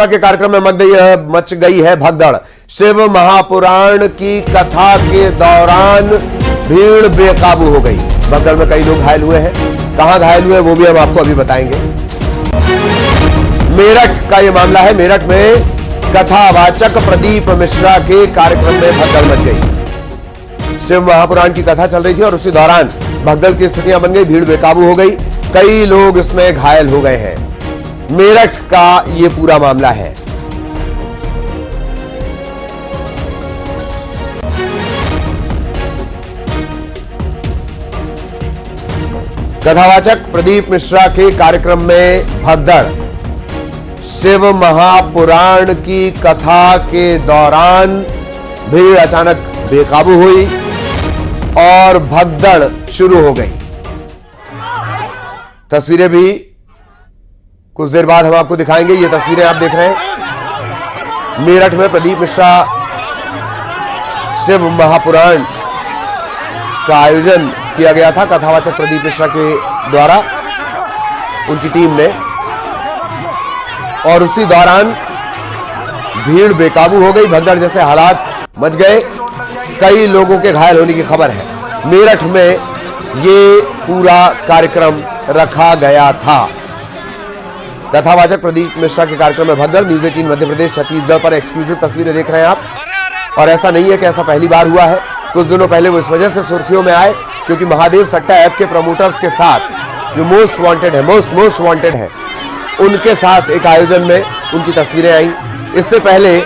के कार्यक्रम में मच गई है भगदड़। शिव महापुराण की कथा के दौरान भीड़ बेकाबू हो गई। भगदड़ में कई लोग घायल हुए हैं। कहां घायल हुए वो भी हम आपको अभी बताएंगे। मेरठ का यह मामला है। मेरठ में कथावाचक प्रदीप मिश्रा के कार्यक्रम में भगदड़ मच गई। शिव महापुराण की कथा चल रही थी और उसी दौरान भगदड़ की स्थितियां बन गई। भीड़ बेकाबू हो गई। कई लोग इसमें घायल हो गए हैं। मेरठ का यह पूरा मामला है। कथावाचक प्रदीप मिश्रा के कार्यक्रम में भगदड़। शिव महापुराण की कथा के दौरान भीड़ अचानक बेकाबू हुई और भगदड़ शुरू हो गई। तस्वीरें भी कुछ देर बाद हम आपको दिखाएंगे। ये तस्वीरें आप देख रहे हैं। मेरठ में प्रदीप मिश्रा शिव महापुराण का आयोजन किया गया था कथावाचक प्रदीप मिश्रा के द्वारा, उनकी टीम ने, और उसी दौरान भीड़ बेकाबू हो गई। भगदड़ जैसे हालात मच गए। कई लोगों के घायल होने की खबर है। मेरठ में ये पूरा कार्यक्रम रखा गया था। कथावाचक प्रदीप मिश्रा के कार्यक्रम में भगदड़। न्यूज़ 18 मध्य प्रदेश छत्तीसगढ़ पर एक्सक्लूसिव तस्वीरें देख रहे हैं आप। और ऐसा नहीं है कि ऐसा पहली बार हुआ है। कुछ दिनों पहले वो इस वजह से सुर्खियों में आए क्योंकि महादेव सट्टा ऐप के प्रमोटर्स के साथ जो मोस्ट वांटेड है उनके साथ एक आयोजन में उनकी तस्वीरें आई। इससे पहले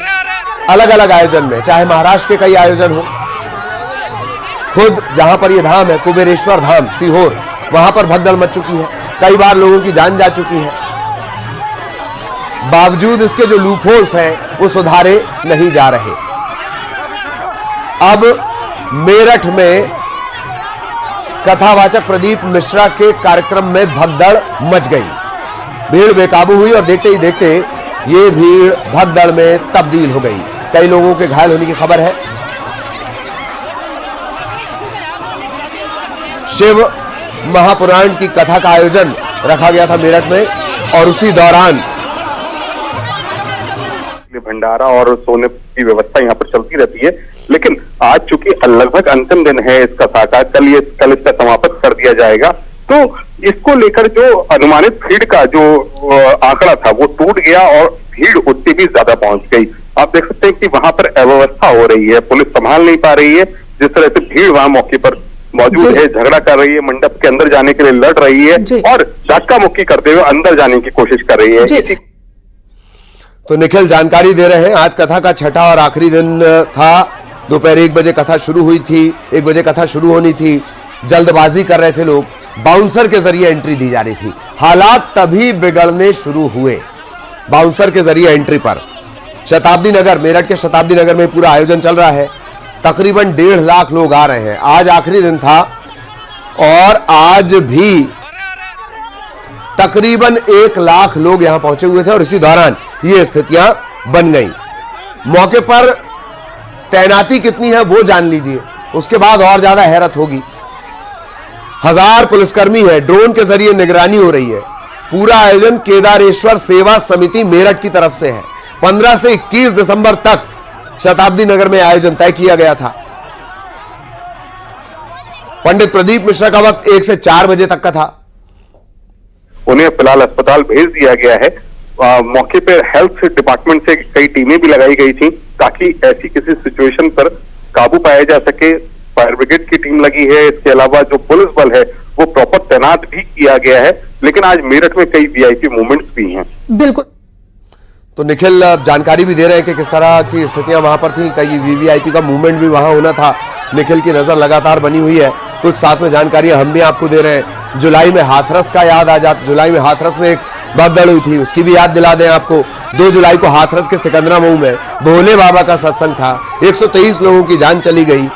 अलग अलग आयोजन में, चाहे महाराष्ट्र के कई आयोजन हो, खुद जहां पर यह धाम है कुबेरेश्वर धाम सीहोर, वहां पर भगदड़ मच चुकी है। कई बार लोगों की जान जा चुकी है। बावजूद इसके जो लूपहोल्स हैं वो सुधारे नहीं जा रहे। अब मेरठ में कथावाचक प्रदीप मिश्रा के कार्यक्रम में भगदड़ मच गई। भीड़ बेकाबू हुई और देखते ही देखते ये भीड़ भगदड़ में तब्दील हो गई। कई लोगों के घायल होने की खबर है। शिव महापुराण की कथा का आयोजन रखा गया था मेरठ में और उसी दौरान भंडारा और सोने की व्यवस्था यहाँ पर चलती रहती है। लेकिन आज चूंकि लगभग अंतिम दिन है इस कथा का, कल इसका समापन कर दिया जाएगा, तो इसको लेकर जो अनुमानित भीड़ का जो आंकड़ा था वो टूट गया और भीड़ उतनी भी ज्यादा पहुंच गई। आप देख सकते हैं कि वहां पर अव्यवस्था हो रही है। पुलिस संभाल नहीं पा रही है। जिस तरह से भीड़ वहां मौके पर मौजूद है, झगड़ा कर रही है, मंडप के अंदर जाने के लिए लड़ रही है और धक्का मुक्की करते हुए अंदर जाने की कोशिश कर रही है। तो निखिल जानकारी दे रहे हैं। आज कथा का छठा और आखिरी दिन था। दोपहर 1 बजे कथा शुरू हुई थी। 1 बजे कथा शुरू होनी थी। जल्दबाजी कर रहे थे लोग। बाउंसर के जरिए एंट्री दी जा रही थी। हालात तभी बिगड़ने शुरू हुए बाउंसर के जरिए एंट्री पर। शताब्दी नगर, मेरठ के शताब्दी नगर में पूरा आयोजन चल रहा है। तकरीबन 1.5 लाख लोग आ रहे हैं। आज आखिरी दिन था और आज भी तकरीबन 1 लाख लोग यहां पहुंचे हुए थे और इसी दौरान ये स्थितियां बन गई। मौके पर तैनाती कितनी है वो जान लीजिए, उसके बाद और ज्यादा हैरत होगी। 1000 पुलिसकर्मी है। ड्रोन के जरिए निगरानी हो रही है। पूरा आयोजन केदारेश्वर सेवा समिति मेरठ की तरफ से है। 15 से 21 दिसंबर तक शताब्दी नगर में आयोजन तय किया गया था। पंडित प्रदीप मिश्रा का वक्त 1 से 4 बजे तक का था। उन्हें फिलहाल अस्पताल भेज दिया गया है। मौके पर हेल्थ डिपार्टमेंट से कई टीमें भी लगाई गई थी ताकि ऐसी किसी सिचुएशन पर काबू पाया जा सके। फायर ब्रिगेड की टीम लगी है। इसके अलावा जो पुलिस बल है वो प्रॉपर तैनात भी किया गया है। लेकिन आज मेरठ में कई वीआईपी मूवमेंट्स भी हैं। बिल्कुल। तो निखिल जानकारी भी दे रहे हैं कि किस तरह की स्थितियां वहां पर थी। कई वीवीआईपी का मूवमेंट भी वहां होना था। निखिल की नजर लगातार बनी हुई है। कुछ साथ में जानकारियां हम भी आपको दे रहे हैं। जुलाई में हाथरस का याद आ जाता। जुलाई में हाथरस में एक भगदड़ हुई थी, उसकी भी याद दिला दें आपको। 2 जुलाई को हाथरस के सिकंदरा मऊ में भोले बाबा का सत्संग था। 123 लोगों की जान चली गई।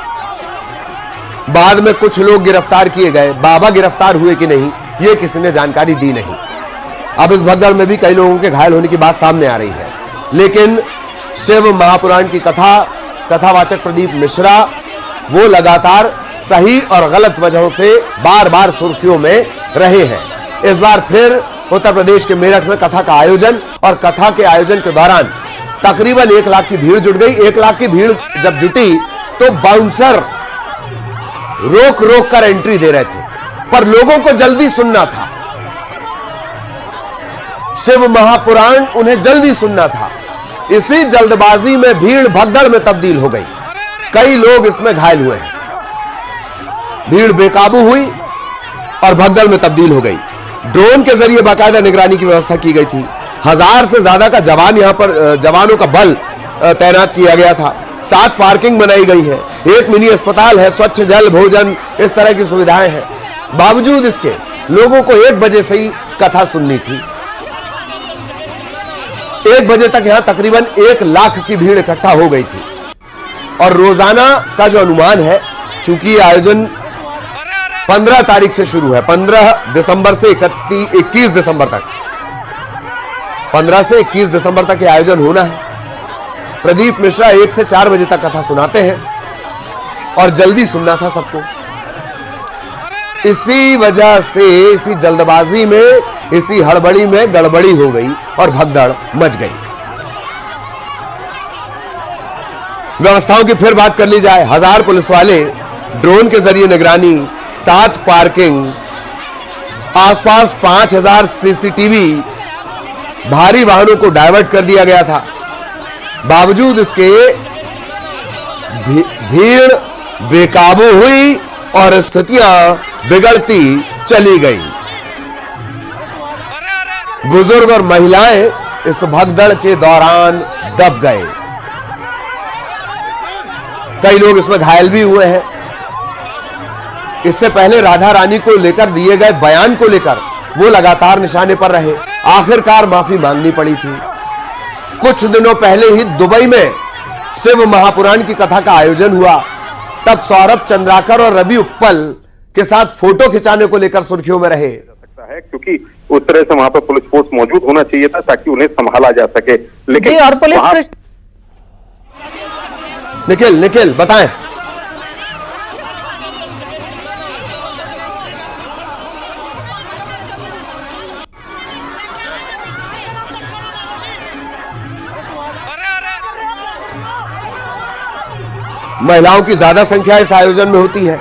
बाद में कुछ लोग गिरफ्तार किए गए। बाबा गिरफ्तार हुए कि नहीं ये किसी ने जानकारी दी नहीं। अब इस भगदड़ में भी कई लोगों के घायल होने की बात सामने आ रही है। लेकिन शिव महापुराण की कथावाचक प्रदीप मिश्रा वो लगातार सही और गलत वजहों से बार बार सुर्खियों में रहे हैं। इस बार फिर उत्तर प्रदेश के मेरठ में कथा का आयोजन, और कथा के आयोजन के दौरान तकरीबन 1 लाख की भीड़ जुट गई। 1 लाख की भीड़ जब जुटी तो बाउंसर रोक रोक कर एंट्री दे रहे थे, पर लोगों को जल्दी सुनना था। शिव महापुराण उन्हें जल्दी सुनना था। इसी जल्दबाजी में भीड़ भगदड़ में तब्दील हो गई। कई लोग इसमें घायल हुए हैं। भीड़ बेकाबू हुई और भगदड़ में तब्दील हो गई। ड्रोन के जरिए बाकायदा निगरानी की व्यवस्था की गई थी। 1000 से ज्यादा का यहां पर जवानों का बल तैनात किया गया था। 7 पार्किंग बनाई गई है। 1 मिनी अस्पताल है। स्वच्छ जल, भोजन, इस तरह की सुविधाएं हैं। बावजूद इसके लोगों को 1 बजे से ही कथा सुननी थी। 1 बजे तक यहां तकरीबन 1 लाख की भीड़ इकट्ठा हो गई थी। और रोजाना का जो अनुमान है, चूंकि आयोजन 15 तारीख से शुरू है, 15 दिसंबर से 21 दिसंबर तक, 15 से 21 दिसंबर तक यह आयोजन होना है। प्रदीप मिश्रा 1 से 4 बजे तक कथा सुनाते हैं और जल्दी सुनना था सबको। इसी वजह से, इसी जल्दबाजी में, इसी हड़बड़ी में गड़बड़ी हो गई और भगदड़ मच गई। व्यवस्थाओं की फिर बात कर ली जाए। 1000 पुलिस वाले, ड्रोन के जरिए निगरानी, 7 पार्किंग, आसपास 5000 सीसीटीवी, भारी वाहनों को डायवर्ट कर दिया गया था। बावजूद इसके भीड़ बेकाबू हुई और स्थितियां बिगड़ती चली गई। बुजुर्ग और महिलाएं इस भगदड़ के दौरान दब गए। कई लोग इसमें घायल भी हुए हैं। इससे पहले राधा रानी को लेकर दिए गए बयान को लेकर वो लगातार निशाने पर रहे। आखिरकार माफी मांगनी पड़ी थी। कुछ दिनों पहले ही दुबई में शिव महापुराण की कथा का आयोजन हुआ। तब सौरभ चंद्राकर और रवि उप्पल के साथ फोटो खिंचाने को लेकर सुर्खियों में रहे। है क्योंकि उस तरह से वहां पर पुलिस फोर्स मौजूद होना चाहिए था ताकि उन्हें संभाला जा सके। लेकिन और पुलिस निखिल बताएं। महिलाओं की ज्यादा संख्या इस आयोजन में होती है।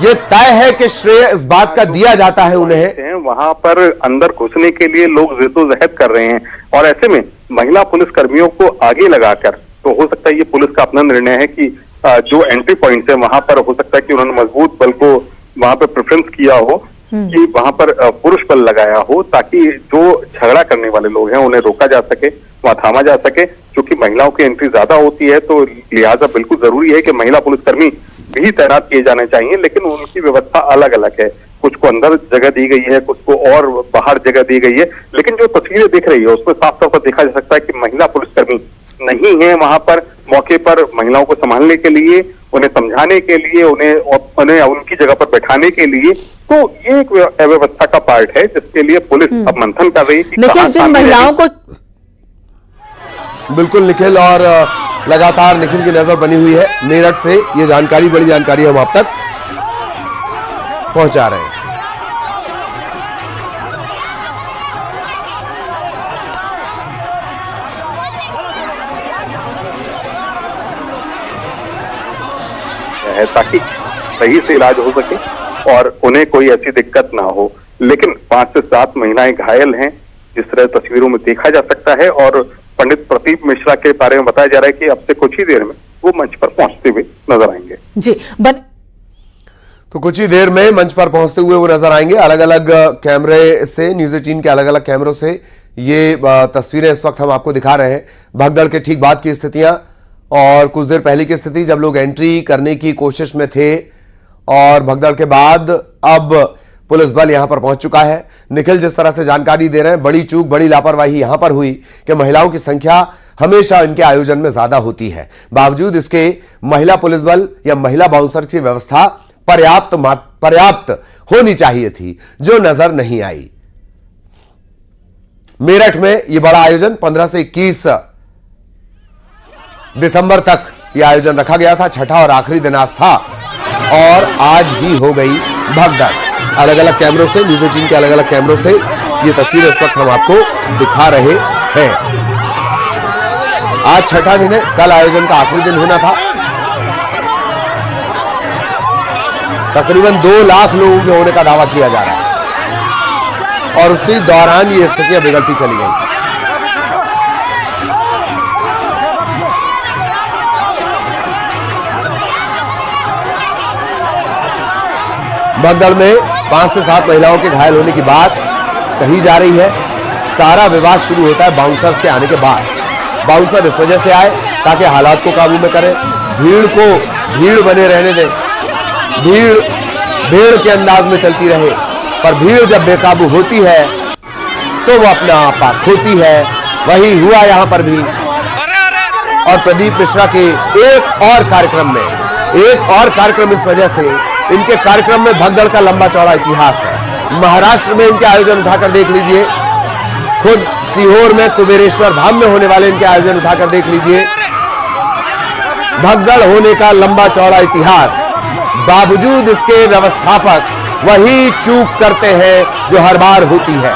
यह तय है कि श्रेय इस बात का दिया जाता है उन्हें। वहां पर अंदर घुसने के लिए लोग जद्दोजहद कर रहे हैं और ऐसे में महिला पुलिस कर्मियों को आगे लगाकर, तो हो सकता है ये पुलिस का अपना निर्णय है कि जो एंट्री पॉइंट है वहां पर हो सकता है कि उन्होंने मजबूत बल को वहां पर प्रेफरेंस किया हो कि वहां पर पुरुष बल लगाया हो ताकि जो झगड़ा करने वाले लोग हैं उन्हें रोका जा सके, वहां थामा जा सके। क्योंकि महिलाओं की एंट्री ज्यादा होती है तो लिहाजा बिल्कुल जरूरी है कि महिला पुलिसकर्मी भी तैनात किए जाने चाहिए, लेकिन उनकी व्यवस्था अलग अलग है। कुछ को अंदर जगह दी गई है, कुछ को और बाहर जगह दी गई है। लेकिन जो तस्वीरें दिख रही है उसमें साफ तौर पर देखा जा सकता है कि महिला पुलिसकर्मी नहीं है वहां पर मौके पर महिलाओं को संभालने के लिए, उन्हें समझाने के लिए, उन्हें उनकी जगह पर बैठाने के लिए। तो ये एक अव्यवस्था का पार्ट है जिसके लिए पुलिस अब मंथन कर रही है। लेकिन जिन महिलाओं को बिल्कुल निखिल, और लगातार निखिल की नजर बनी हुई है मेरठ से। ये जानकारी, बड़ी जानकारी हम आप तक पहुंचा रहे हैं। है ताकि सही से इलाज हो सके और उन्हें कोई ऐसी दिक्कत ना हो। लेकिन 5 से 7 महिलाएं घायल हैं जिस तरह तस्वीरों में देखा जा सकता है। और पंडित प्रदीप मिश्रा के बारे में बताया जा रहा है कि अब से कुछ ही देर में वो मंच पर पहुंचते हुए नजर आएंगे। जी तो कुछ ही देर में मंच पर पहुंचते हुए वो नजर आएंगे। अलग अलग कैमरे से, न्यूज़ 18 के अलग अलग कैमरों से ये तस्वीरें इस वक्त हम आपको दिखा रहे हैं। भगदड़ के ठीक बाद की स्थितियां और कुछ देर पहले की स्थिति जब लोग एंट्री करने की कोशिश में थे, और भगदड़ के बाद अब पुलिस बल यहां पर पहुंच चुका है। निखिल जिस तरह से जानकारी दे रहे हैं, बड़ी चूक, बड़ी लापरवाही यहां पर हुई कि महिलाओं की संख्या हमेशा इनके आयोजन में ज्यादा होती है। बावजूद इसके महिला पुलिस बल या महिला बाउंसर की व्यवस्था पर्याप्त होनी चाहिए थी, जो नजर नहीं आई। मेरठ में यह बड़ा आयोजन 15 से 21 दिसंबर तक यह आयोजन रखा गया था। छठा और आखिरी दिन आज था और आज ही हो गई भगदड़। अलग अलग कैमरों से, न्यूज़ 18 के अलग अलग कैमरों से ये तस्वीर इस वक्त हम आपको दिखा रहे हैं। आज छठा दिन है, कल आयोजन का आखिरी दिन होना था। तकरीबन 2 लाख लोगों के होने का दावा किया जा रहा है और उसी दौरान ये स्थितियां बिगड़ती चली गई। भगदड़ में 5 से 7 महिलाओं के घायल होने की बात कही जा रही है। सारा विवाद शुरू होता है बाउंसर्स के आने के बाद। बाउंसर इस वजह से आए ताकि हालात को काबू में करें, भीड़ को भीड़ बने रहने दें, भीड़ के अंदाज में चलती रहे। पर भीड़ जब बेकाबू होती है तो वो अपना आपा खोती है। वही हुआ यहां पर भी। और प्रदीप मिश्रा के एक और कार्यक्रम इस वजह से, इनके कार्यक्रम में भगदड़ का लंबा चौड़ा इतिहास है। महाराष्ट्र में इनके आयोजन उठाकर देख लीजिए, खुद सीहोर में कुबेरेश्वर धाम में होने वाले इनके आयोजन उठाकर देख लीजिए। भगदड़ होने का लंबा चौड़ा इतिहास, बावजूद इसके व्यवस्थापक वही चूक करते हैं जो हर बार होती है।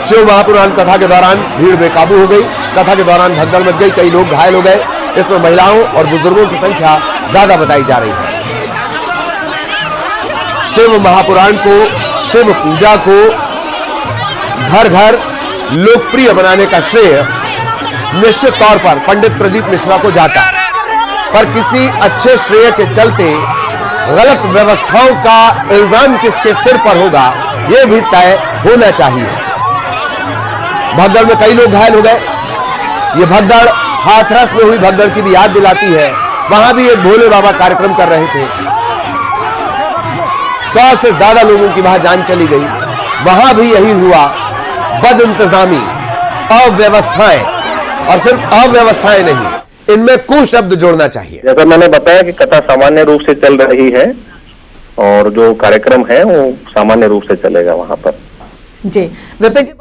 शिव महापुराण कथा के दौरान भीड़ बेकाबू हो गई, कथा के दौरान भगदड़ मच गई, कई लोग घायल हो गए। इसमें महिलाओं और बुजुर्गों की संख्या ज्यादा बताई जा रही है। शिव महापुराण को, शिव पूजा को घर घर लोकप्रिय बनाने का श्रेय निश्चित तौर पर पंडित प्रदीप मिश्रा को जाता है, पर किसी अच्छे श्रेय के चलते गलत व्यवस्थाओं का इल्जाम किसके सिर पर होगा यह भी तय होना चाहिए। भगदड़ में कई लोग घायल हो गए। यह भगदड़ हाथरस में हुई भगदड़ की भी याद दिलाती है। वहां भी एक भोले बाबा कार्यक्रम कर रहे थे, 100 से ज्यादा लोगों की वहां जान चली गई। वहां भी यही हुआ, बद इंतजामी, अव्यवस्थाएं, और सिर्फ अव्यवस्थाएं नहीं, इनमें कुशब्द जोड़ना चाहिए। जैसा मैंने बताया कि कथा सामान्य रूप से चल रही है और जो कार्यक्रम है वो सामान्य रूप से चलेगा वहां पर। जी विपिन जी,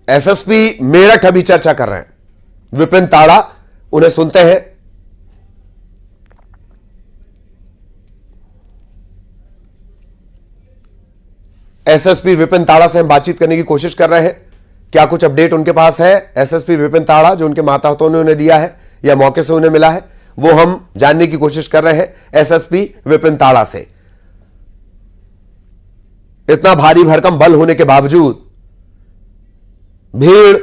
एसएसपी मेरठ अभी चर्चा कर रहे हैं, विपिन ताड़ा, उन्हें सुनते हैं। एसएसपी विपिन ताड़ा से हम बातचीत करने की कोशिश कर रहे हैं। क्या कुछ अपडेट उनके पास है? एसएसपी विपिन ताड़ा जो उनके माताहतों ने उन्हें दिया है या मौके से उन्हें मिला है, वो हम जानने की कोशिश कर रहे हैं एसएसपी विपिन ताड़ा से। इतना भारी भरकम बल होने के बावजूद भीड़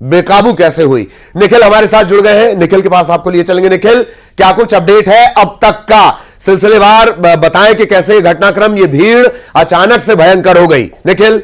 बेकाबू कैसे हुई? निखिल हमारे साथ जुड़ गए हैं, निखिल के पास आपको लिए चलेंगे। निखिल, क्या कुछ अपडेट है अब तक का? सिलसिलेवार बताएं कि कैसे घटनाक्रम, ये भीड़ अचानक से भयंकर हो गई। निखिल,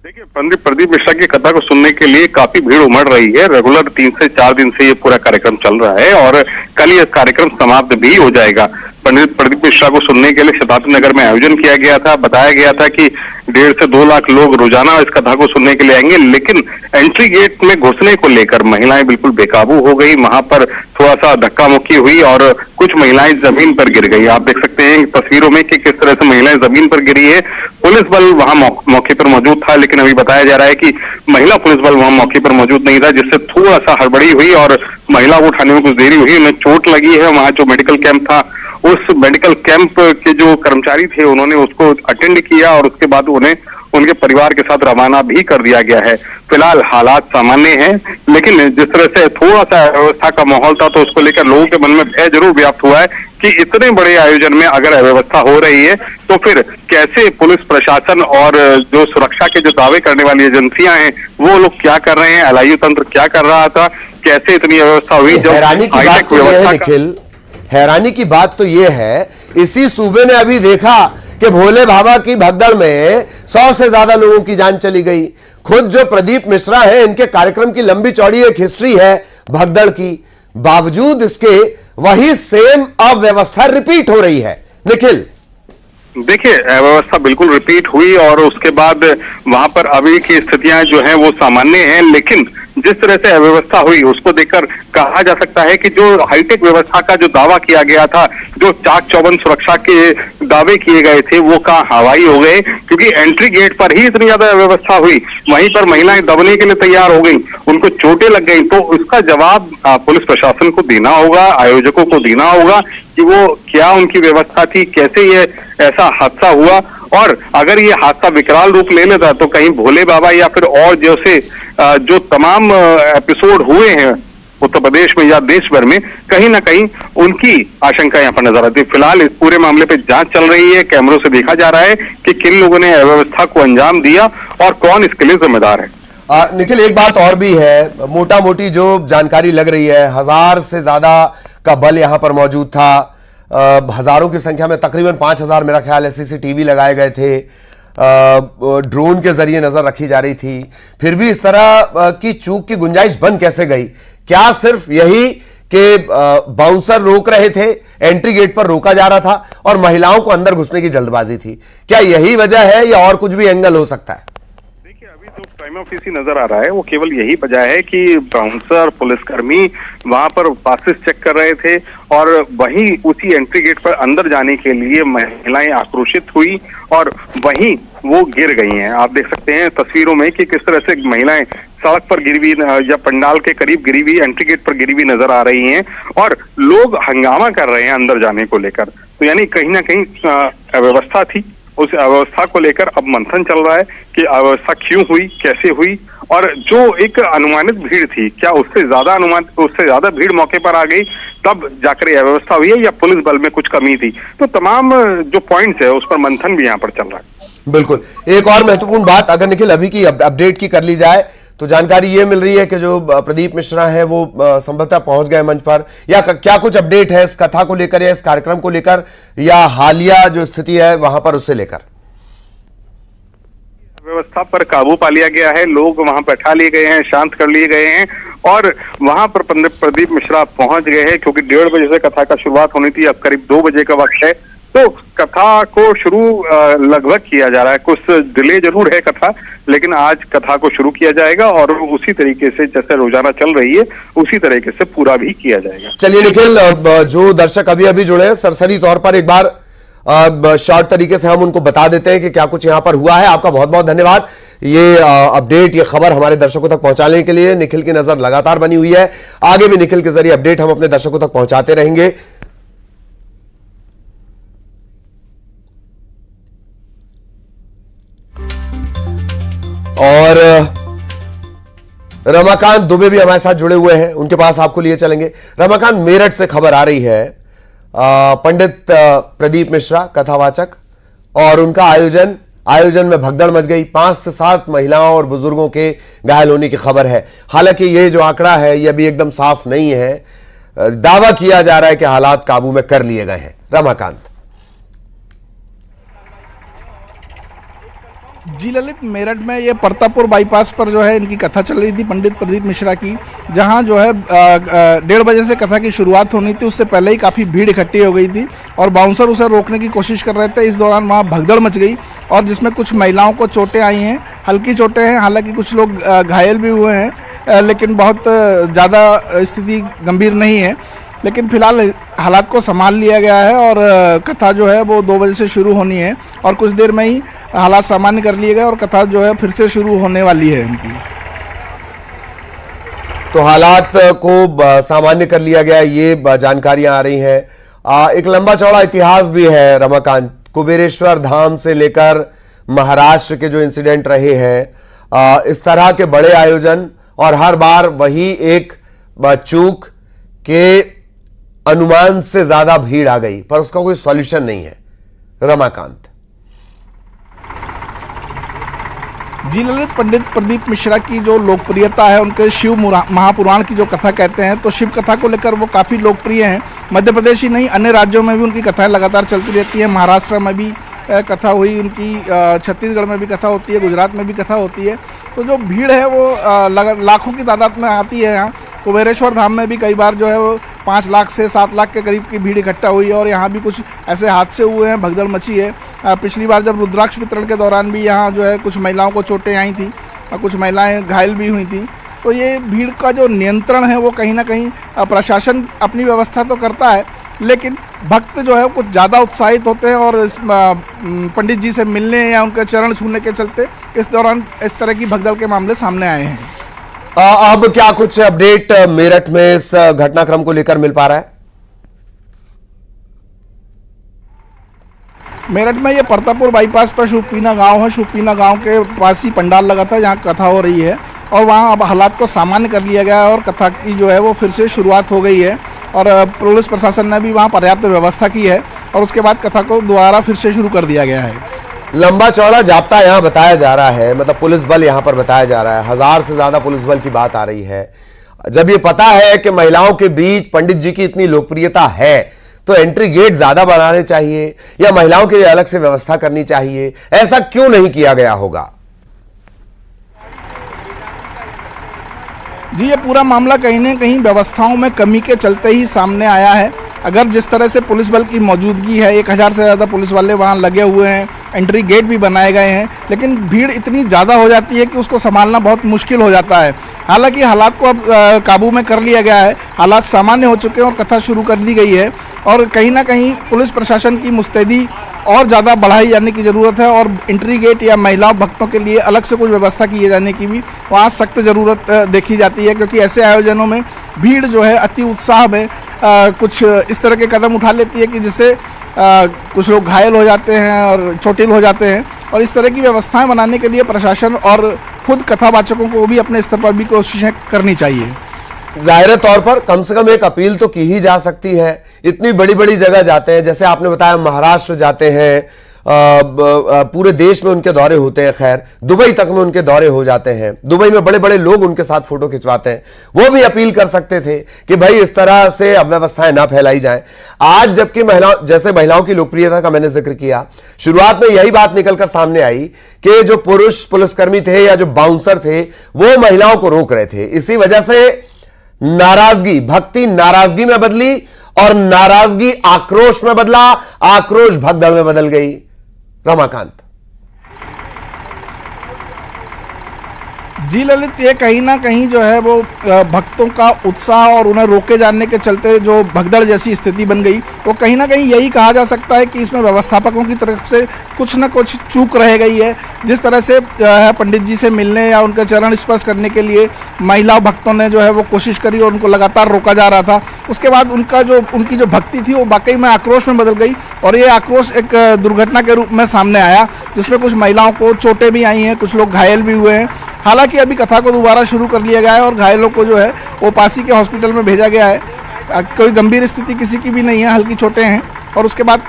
देखिए, पंडित प्रदीप मिश्रा की कथा को सुनने के लिए काफी भीड़ उमड़ रही है। रेगुलर 3 से 4 दिन से ये पूरा कार्यक्रम चल रहा है और कल ये कार्यक्रम समाप्त भी हो जाएगा। पंडित प्रदीप मिश्रा को सुनने के लिए शताब्दी नगर में आयोजन किया गया था। बताया गया था कि 1.5 से 2 लाख लोग रोजाना इस कथा को सुनने के लिए आएंगे, लेकिन एंट्री गेट में घुसने को लेकर महिलाएं बिल्कुल बेकाबू हो गई। वहां पर थोड़ा सा धक्का मुक्की हुई और कुछ महिलाएं जमीन पर गिर गई। आप देख सकते हैं तस्वीरों में कि किस तरह से महिलाएं जमीन पर गिरी है। पुलिस बल वहां मौके पर मौजूद था, लेकिन अभी बताया जा रहा है कि महिला पुलिस बल वहां मौके पर मौजूद नहीं था, जिससे थोड़ा सा हड़बड़ी हुई और महिला को उठाने में कुछ देरी हुई। उन्हें चोट लगी है। वहां जो मेडिकल कैंप था, उस मेडिकल कैंप के जो कर्मचारी थे उन्होंने उसको अटेंड किया और उसके बाद उन्हें उनके परिवार के साथ रवाना भी कर दिया गया है। फिलहाल हालात सामान्य हैं, लेकिन जिस तरह से थोड़ा सा अव्यवस्था का माहौल था तो उसको लेकर लोगों के मन में भय जरूर व्याप्त हुआ है कि इतने बड़े आयोजन में अगर अव्यवस्था हो रही है तो फिर कैसे पुलिस प्रशासन और जो सुरक्षा के जो दावे करने वाली एजेंसियां हैं वो लोग क्या कर रहे हैं, एलआईयू तंत्र क्या कर रहा था, कैसे इतनी अव्यवस्था हुई। हैरानी की बात तो यह है निखिल, हैरानी की बात तो यह है, इसी सूबे ने अभी देखा कि भोले बाबा की भगदड़ में 100 से ज्यादा लोगों की जान चली गई। खुद जो प्रदीप मिश्रा है, इनके कार्यक्रम की लंबी चौड़ी एक हिस्ट्री है भगदड़ की, बावजूद इसके वही सेम अव्यवस्था रिपीट हो रही है। निखिल, देखिए, अव्यवस्था बिल्कुल रिपीट हुई और उसके बाद वहां पर अभी की स्थितियां जो हैं वो सामान्य हैं, लेकिन जिस तरह से अव्यवस्था हुई उसको देखकर कहा जा सकता है कि जो हाईटेक व्यवस्था का जो दावा किया गया था, जो चाक चौबंद सुरक्षा के दावे किए गए थे, वो कहाँ हवाई हो गए, क्योंकि एंट्री गेट पर ही इतनी ज्यादा अव्यवस्था हुई, वहीं पर महिलाएं दबने के लिए तैयार हो गई, उनको चोटें लग गई। तो उसका जवाब पुलिस प्रशासन को देना होगा, आयोजकों को देना होगा कि वो क्या उनकी व्यवस्था थी, कैसे ये ऐसा हादसा हुआ। और अगर ये हादसा विकराल रूप ले लेता तो कहीं भोले बाबा या फिर और जैसे जो तमाम एपिसोड हुए हैं उत्तर प्रदेश में या देश भर में, कहीं ना कहीं उनकी आशंका यहाँ पर नजर आती है। फिलहाल इस पूरे मामले पे जांच चल रही है, कैमरों से देखा जा रहा है कि किन लोगों ने अव्यवस्था को अंजाम दिया और कौन इसके लिए जिम्मेदार है। निखिल, एक बात और भी है, मोटा मोटी जो जानकारी लग रही है, 1000 से ज्यादा का बल यहां पर मौजूद था, हजारों की संख्या में, तकरीबन 5000 मेरा ख्याल है सीसीटीवी लगाए गए थे, ड्रोन के जरिए नजर रखी जा रही थी, फिर भी इस तरह की चूक की गुंजाइश बन कैसे गई? क्या सिर्फ यही कि बाउंसर रोक रहे थे, एंट्री गेट पर रोका जा रहा था और महिलाओं को अंदर घुसने की जल्दबाजी थी? क्या यही वजह है या और कुछ भी एंगल हो सकता है? देखिए, अभी जो प्राइमा फेसी नजर आ रहा है वो केवल यही वजह है कि बाउंसर, पुलिसकर्मी वहां पर पासेस चेक कर रहे थे और वहीं उसी एंट्री गेट पर अंदर जाने के लिए महिलाएं आक्रोशित हुई और वहीं वो गिर गई हैं। आप देख सकते हैं तस्वीरों में कि किस तरह से महिलाएं सड़क पर गिरी हुई या पंडाल के करीब गिरी हुई, एंट्री गेट पर गिरी हुई नजर आ रही हैं और लोग हंगामा कर रहे हैं अंदर जाने को लेकर। तो यानी कहीं ना कहीं अव्यवस्था थी, उस अव्यवस्था को लेकर अब मंथन चल रहा है कि अव्यवस्था क्यों हुई, कैसे हुई और जो एक अनुमानित भीड़ थी, क्या उससे ज्यादा भीड़ मौके पर आ गई तब जाकर यह अव्यवस्था हुई है या पुलिस बल में कुछ कमी थी? तो तमाम जो पॉइंट्स है उस पर मंथन भी यहाँ पर चल रहा है। बिल्कुल। एक और महत्वपूर्ण बात अगर निखिल अभी की अपडेट की कर ली जाए तो जानकारी ये मिल रही है कि जो प्रदीप मिश्रा है वो संभवतः पहुंच गए मंच पर, या क्या कुछ अपडेट है इस कथा को लेकर या इस कार्यक्रम को लेकर या हालिया जो स्थिति है वहां पर उससे लेकर? व्यवस्था पर काबू पा लिया गया है, लोग वहां बैठा लिए गए हैं, शांत कर लिए गए हैं और वहां पर प्रदीप मिश्रा पहुंच गए हैं क्योंकि 1:30 बजे से कथा का शुरुआत होनी थी, अब करीब 2 बजे का वक्त है। तो कथा को शुरू लगभग किया जा रहा है, कुछ डिले जरूर है कथा, लेकिन आज कथा को शुरू किया जाएगा और उसी तरीके से जैसे रोजाना चल रही है उसी तरीके से पूरा भी किया जाएगा। चलिए निखिल, जो दर्शक अभी अभी जुड़े हैं सरसरी तौर पर एक बार शॉर्ट तरीके से हम उनको बता देते हैं कि क्या कुछ यहां पर हुआ है। आपका बहुत बहुत धन्यवाद ये अपडेट, ये खबर हमारे दर्शकों तक पहुंचाने के लिए। निखिल की नजर लगातार बनी हुई है, आगे भी निखिल के जरिए अपडेट हम अपने दर्शकों तक पहुंचाते रहेंगे। और रमाकांत दुबे भी हमारे साथ जुड़े हुए हैं, उनके पास आपको लिए चलेंगे। रमाकांत, मेरठ से खबर आ रही है, पंडित प्रदीप मिश्रा कथावाचक और उनका आयोजन में भगदड़ मच गई, 5 से 7 महिलाओं और बुजुर्गों के घायल होने की खबर है। हालांकि ये जो आंकड़ा है ये अभी एकदम साफ नहीं है, दावा किया जा रहा है कि हालात काबू में कर लिए गए हैं। रमाकांत जी ललित, मेरठ में ये परतापुर बाईपास पर जो है इनकी कथा चल रही थी पंडित प्रदीप मिश्रा की, जहां जो है 1:30 बजे से कथा की शुरुआत होनी थी, उससे पहले ही काफ़ी भीड़ इकट्ठी हो गई थी और बाउंसर उसे रोकने की कोशिश कर रहे थे। इस दौरान वहां भगदड़ मच गई और जिसमें कुछ महिलाओं को चोटें आई हैं, हल्की चोटें हैं, हालांकि कुछ लोग घायल भी हुए हैं, लेकिन बहुत ज़्यादा स्थिति गंभीर नहीं है। लेकिन फिलहाल हालात को संभाल लिया गया है और कथा जो है वो 2 बजे से शुरू होनी है और कुछ देर में ही हालात सामान्य कर लिए गए और कथा जो है फिर से शुरू होने वाली है इनकी। तो हालात को सामान्य कर लिया गया, ये जानकारियां आ रही हैं। एक लंबा चौड़ा इतिहास भी है रमाकांत, कुबेरेश्वर धाम से लेकर महाराष्ट्र के जो इंसिडेंट रहे हैं, इस तरह के बड़े आयोजन और हर बार वही एक चूक के अनुमान से ज्यादा भीड़ आ गई, पर उसका कोई सॉल्यूशन नहीं है। रमाकांत जी ललित, पंडित प्रदीप मिश्रा की जो लोकप्रियता है, उनके शिव महापुराण की जो कथा कहते हैं, तो शिव कथा को लेकर वो काफ़ी लोकप्रिय हैं। मध्य प्रदेश ही नहीं, अन्य राज्यों में भी उनकी कथाएं लगातार चलती रहती हैं। महाराष्ट्र में भी कथा हुई उनकी, छत्तीसगढ़ में भी कथा होती है, गुजरात में भी कथा होती है। तो जो भीड़ है वो लाखों की तादाद में आती है। यहाँ कुबेरेश्वर धाम में भी कई बार जो है वो 5 लाख से 7 लाख के करीब की भीड़ इकट्ठा हुई है और यहाँ भी कुछ ऐसे हादसे हुए हैं, भगदड़ मची है। पिछली बार जब रुद्राक्ष वितरण के दौरान भी यहाँ जो है कुछ महिलाओं को चोटें आई थी और कुछ महिलाएं घायल भी हुई थी। तो ये भीड़ का जो नियंत्रण है वो कहीं ना कहीं प्रशासन अपनी व्यवस्था तो करता है, लेकिन भक्त जो है कुछ ज़्यादा उत्साहित होते हैं और पंडित जी से मिलने या उनके चरण छूने के चलते इस दौरान इस तरह की भगदड़ के मामले सामने आए हैं। अब क्या कुछ अपडेट मेरठ में इस घटनाक्रम को लेकर मिल पा रहा है? मेरठ में ये परतापुर बाईपास पर शुपीना गांव है। शुपीना गांव के पास ही पंडाल लगा था जहां कथा हो रही है और वहां अब हालात को सामान्य कर लिया गया है और कथा की जो है वो फिर से शुरुआत हो गई है और पुलिस प्रशासन ने भी वहां पर्याप्त व्यवस्था की है और उसके बाद कथा को दोबारा फिर से शुरू कर दिया गया है। लंबा चौड़ा जाप्ता यहाँ बताया जा रहा है, मतलब पुलिस बल यहाँ पर बताया जा रहा है, 1000 से ज्यादा पुलिस बल की बात आ रही है। जब ये पता है कि महिलाओं के बीच पंडित जी की इतनी लोकप्रियता है तो एंट्री गेट ज्यादा बनाने चाहिए या महिलाओं के लिए अलग से व्यवस्था करनी चाहिए, ऐसा क्यों नहीं किया गया होगा? जी, ये पूरा मामला कहीं ना कहीं व्यवस्थाओं में कमी के चलते ही सामने आया है। अगर जिस तरह से पुलिस बल की मौजूदगी है, 1000 से ज़्यादा पुलिस वाले वहाँ लगे हुए हैं, एंट्री गेट भी बनाए गए हैं, लेकिन भीड़ इतनी ज़्यादा हो जाती है कि उसको संभालना बहुत मुश्किल हो जाता है। हालांकि हालात को अब काबू में कर लिया गया है, हालात सामान्य हो चुके हैं और कथा शुरू कर दी गई है और कहीं ना कहीं पुलिस प्रशासन की मुस्तैदी और ज़्यादा बढ़ाई जाने की ज़रूरत है और एंट्री गेट या महिला भक्तों के लिए अलग से कुछ व्यवस्था किए जाने की भी वहाँ सख्त ज़रूरत देखी जाती है, क्योंकि ऐसे आयोजनों में भीड़ जो है अति उत्साह में कुछ इस तरह के कदम उठा लेती है कि जिससे कुछ लोग घायल हो जाते हैं और चोटिल हो जाते हैं और इस तरह की व्यवस्थाएं बनाने के लिए प्रशासन और खुद कथावाचकों को भी अपने स्तर पर भी कोशिशें करनी चाहिए। जाहिर तौर पर कम से कम एक अपील तो की ही जा सकती है। इतनी बड़ी बड़ी जगह जाते हैं, जैसे आपने बताया महाराष्ट्र जाते हैं, पूरे देश में उनके दौरे होते हैं, खैर दुबई तक में उनके दौरे हो जाते हैं, दुबई में बड़े बड़े लोग उनके साथ फोटो खिंचवाते हैं। वो भी अपील कर सकते थे कि भाई इस तरह से अव्यवस्थाएं ना फैलाई जाएं। आज जबकि महिलाओं की लोकप्रियता का मैंने जिक्र किया, शुरुआत में यही बात निकलकर सामने आई कि जो पुरुष पुलिसकर्मी थे या जो बाउंसर थे वो महिलाओं को रोक रहे थे। इसी वजह से नाराजगी, भक्ति नाराजगी में बदली और नाराजगी आक्रोश में बदला, आक्रोश भगदड़ में बदल गई। रमाकांत जी ललित, ये कहीं ना कहीं जो है वो भक्तों का उत्साह और उन्हें रोके जाने के चलते जो भगदड़ जैसी स्थिति बन गई, वो कहीं ना कहीं यही कहा जा सकता है कि इसमें व्यवस्थापकों की तरफ से कुछ ना कुछ चूक रह गई है। जिस तरह से पंडित जी से मिलने या उनके चरण स्पर्श करने के लिए महिला भक्तों ने जो है वो कोशिश करी और उनको लगातार रोका जा रहा था, उसके बाद उनकी जो भक्ति थी वो वाकई में आक्रोश में बदल गई और ये आक्रोश एक दुर्घटना के रूप में सामने आया, जिसमें कुछ महिलाओं को चोटें भी आई हैं, कुछ लोग घायल भी हुए हैं। हालांकि अभी कथा को दोबारा शुरू कर लिया गया है और घायलों को जो है वो पासी के हॉस्पिटल में भेजा गया है। कोई गंभीर स्थिति किसी की भी नहीं है, हल्की चोटें हैं और उसके बाद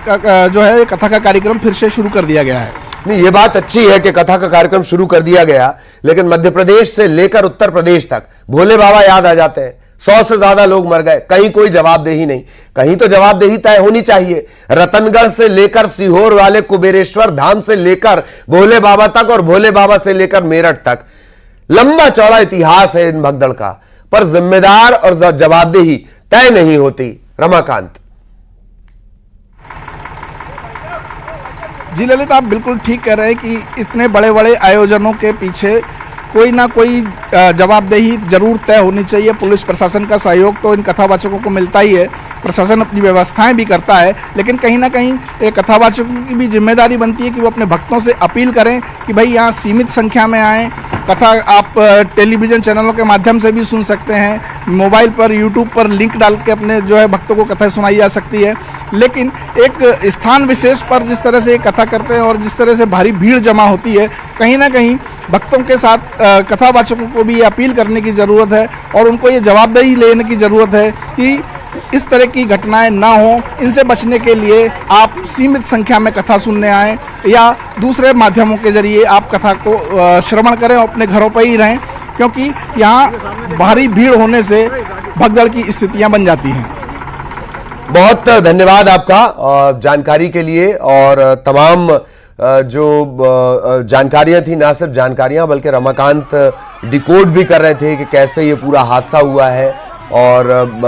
जो है कथा का कार्यक्रम फिर से शुरू कर दिया गया है। नहीं, ये बात अच्छी है कि कथा का कार्यक्रम शुरू कर दिया गया, लेकिन मध्य प्रदेश से लेकर उत्तर प्रदेश तक भोले बाबा याद आ जाते हैं। 100 से ज्यादा लोग मर गए, कहीं कोई जवाबदेही नहीं। कहीं तो जवाबदेही तय होनी चाहिए। रतनगढ़ से लेकर सीहोर वाले कुबेरेश्वर धाम से लेकर भोले बाबा तक और भोले बाबा से लेकर मेरठ तक लंबा चौड़ा इतिहास है इन भगदड़ का, पर जिम्मेदार और जवाबदेही तय नहीं होती। रमाकांत जी ललित, आप बिल्कुल ठीक कह रहे हैं कि इतने बड़े बड़े आयोजनों के पीछे कोई ना कोई जवाबदेही जरूर तय होनी चाहिए। पुलिस प्रशासन का सहयोग तो इन कथावाचकों को मिलता ही है, प्रशासन अपनी व्यवस्थाएं भी करता है, लेकिन कहीं ना कहीं एक कथावाचकों की भी जिम्मेदारी बनती है कि वो अपने भक्तों से अपील करें कि भाई यहाँ सीमित संख्या में आएँ। कथा आप टेलीविज़न चैनलों के माध्यम से भी सुन सकते हैं, मोबाइल पर यूट्यूब पर लिंक डाल के अपने जो है भक्तों को कथा सुनाई जा सकती है, लेकिन एक स्थान विशेष पर जिस तरह से कथा करते हैं और जिस तरह से भारी भीड़ जमा होती है, कहीं ना कहीं भक्तों के साथ कथावाचकों को भी ये अपील करने की ज़रूरत है और उनको ये जवाबदेही लेने की ज़रूरत है कि इस तरह की घटनाएं ना हो। इनसे बचने के लिए आप सीमित संख्या में कथा सुनने आएँ या दूसरे माध्यमों के जरिए आप कथा को श्रवण करें और अपने घरों पर ही रहें, क्योंकि यहाँ भारी भीड़ होने से भगदड़ की स्थितियाँ बन जाती हैं। बहुत धन्यवाद आपका जानकारी के लिए, और तमाम जो जानकारियां थी, ना सिर्फ जानकारियां बल्कि रमाकांत डिकोड भी कर रहे थे कि कैसे ये पूरा हादसा हुआ है और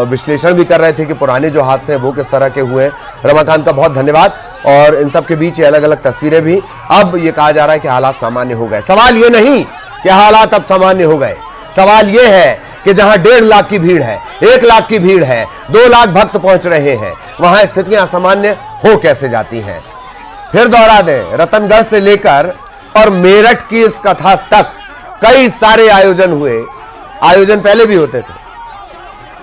विश्लेषण भी कर रहे थे कि पुराने जो हादसे हैं वो किस तरह के हुए हैं। रमाकांत का बहुत धन्यवाद। और इन सब के बीच ये अलग अलग तस्वीरें भी, अब ये कहा जा रहा है कि हालात सामान्य हो गए। सवाल ये नहीं कि हालात अब सामान्य हो गए, सवाल यह है कि जहां 1.5 लाख की भीड़ है, 1 लाख की भीड़ है, 2 लाख भक्त पहुंच रहे हैं, वहां स्थितियां असामान्य हो कैसे जाती हैं। फिर दोहरा दें, रतनगढ़ से लेकर और मेरठ की इस कथा तक कई सारे आयोजन हुए। आयोजन पहले भी होते थे,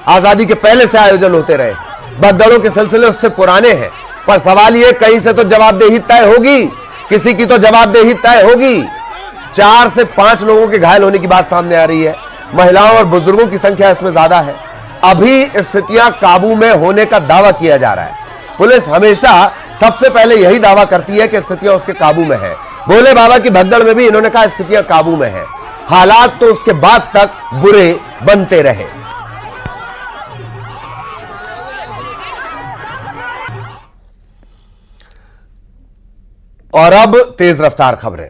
आजादी के पहले से आयोजन होते रहे, भगदड़ों के सिलसिले उससे पुराने हैं, पर सवाल यह कहीं से तो जवाबदेही तय होगी, किसी की तो जवाबदेही तय होगी। 4 से 5 लोगों के घायल होने की बात सामने आ रही है, महिलाओं और बुजुर्गों की संख्या इसमें ज्यादा है। अभी स्थितियां काबू में होने का दावा किया जा रहा है। पुलिस हमेशा सबसे पहले यही दावा करती है कि स्थितियां उसके काबू में है। भोले बाबा की भगदड़ में भी इन्होंने कहा स्थितियां काबू में है, हालात तो उसके बाद तक बुरे बनते रहे। और अब तेज रफ्तार खबरें।